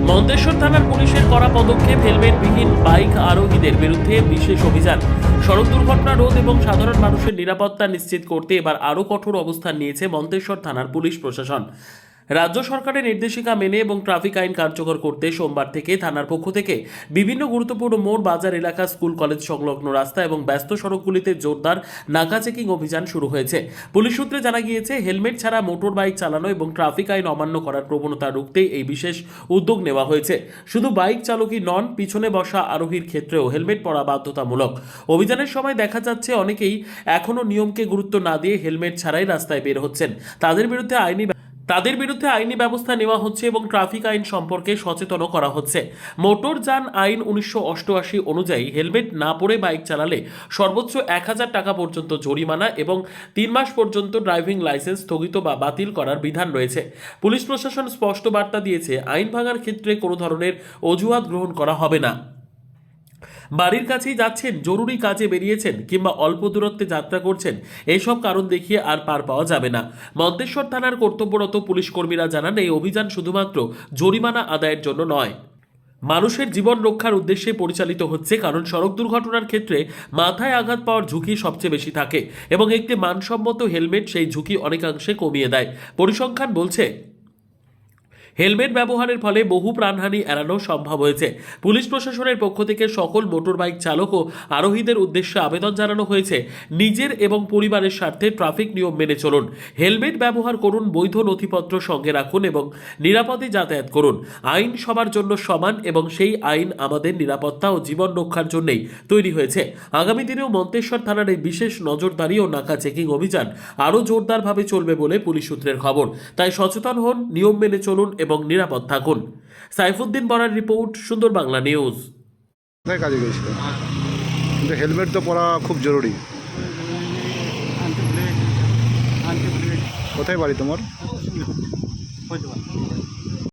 মন্তেশ্বর থানার পুলিশের কড়া পদক্ষেপ, হেলমেটবিহীন বাইক আরোহীদের বিরুদ্ধে বিশেষ অভিযান। সড়ক দুর্ঘটনা রোধ এবং সাধারণ মানুষের নিরাপত্তা নিশ্চিত করতে এবার আরও কঠোর অবস্থান নিয়েছে মন্তেশ্বর থানার পুলিশ প্রশাসন। রাজ্য সরকারের নির্দেশিকা মেনে এবং ট্রাফিক আইন কার্যকর করতে সোমবার থেকে থানার পক্ষ থেকে বিভিন্ন গুরুত্বপূর্ণ মোড়, বাজার এলাকা, স্কুল কলেজ সংলগ্ন রাস্তা এবং ব্যস্ত সড়কগুলিতে জোরদার নাকা চেকিং অভিযান শুরু হয়েছে। পুলিশ সূত্রে জানা গিয়েছে, হেলমেট ছাড়া মোটর বাইক চালানো এবং ট্রাফিক আইন অমান্য করার প্রবণতা রুখতেই এই বিশেষ উদ্যোগ নেওয়া হয়েছে। শুধু বাইক চালকই নন, পিছনে বসা আরোহীর ক্ষেত্রেও হেলমেট পরা বাধ্যতামূলক। অভিযানের সময় দেখা যাচ্ছে অনেকেই এখনও নিয়মকে গুরুত্ব না দিয়ে হেলমেট ছাড়াই রাস্তায় বের হচ্ছেন। তাদের বিরুদ্ধে আইনি ব্যবস্থা নেওয়া হচ্ছে এবং ট্রাফিক আইন সম্পর্কে সচেতনও করা হচ্ছে। মোটরযান আইন 1988 অনুযায়ী হেলমেট না পরে বাইক চালালে সর্বোচ্চ 1000 টাকা পর্যন্ত জরিমানা এবং 3 মাস পর্যন্ত ড্রাইভিং লাইসেন্স স্থগিত বা বাতিল করার বিধান রয়েছে। পুলিশ প্রশাসন স্পষ্ট বার্তা দিয়েছে, আইন ভাঙার ক্ষেত্রে কোনো ধরনের অজুহাত গ্রহণ করা হবে না। বাড়ির কাছেই যাচ্ছেন, জরুরি কাজে বেরিয়েছেন কিংবা অল্প দূরত্বে যাত্রা করছেন, এইসব কারণ দেখিয়ে আর পার পাওয়া যাবে না। মন্তেশ্বর থানার কর্তব্যরত পুলিশ কর্মীরা জানান, এই অভিযান শুধুমাত্র জরিমানা আদায়ের জন্য নয়, মানুষের জীবন রক্ষার উদ্দেশ্যে পরিচালিত হচ্ছে। কারণ সড়ক দুর্ঘটনার ক্ষেত্রে মাথায় আঘাত পাওয়ার ঝুঁকি সবচেয়ে বেশি থাকে এবং একটি মানসম্মত হেলমেট সেই ঝুঁকি অনেকাংশে কমিয়ে দেয়। পরিসংখ্যান বলছে, হেলমেট ব্যবহারের ফলে বহু প্রাণহানি এড়ানো সম্ভব হয়েছে। পুলিশ প্রশাসনের পক্ষ থেকে সকল মোটর বাইক চালক ও আরোহীদের উদ্দেশ্যে আবেদন জানানো হয়েছে, নিজের এবং পরিবারের স্বার্থে ট্রাফিক নিয়ম মেনে চলুন, হেলমেট ব্যবহার করুন, বৈধ নথিপত্র সঙ্গে রাখুন এবং নিরাপদে যাতায়াত করুন। আইন সবার জন্য সমান এবং সেই আইন আমাদের নিরাপত্তা ও জীবন রক্ষার জন্যই তৈরি হয়েছে। আগামী দিনেও মন্তেশ্বর থানার এই বিশেষ নজরদারি ও নাকা চেকিং অভিযান আরও জোরদারভাবে চলবে বলে পুলিশ সূত্রের খবর। তাই সচেতন হন, নিয়ম মেনে চলুন এবং নিরাপদ থাকুন। সাইফুদ্দিন বরার রিপোর্ট, সুন্দর বাংলা নিউজ। কোথায় কাজে গেছিল? কিন্তু হেলমেট তো পরা খুব জরুরি। কোথায় বাড়ি তোমার?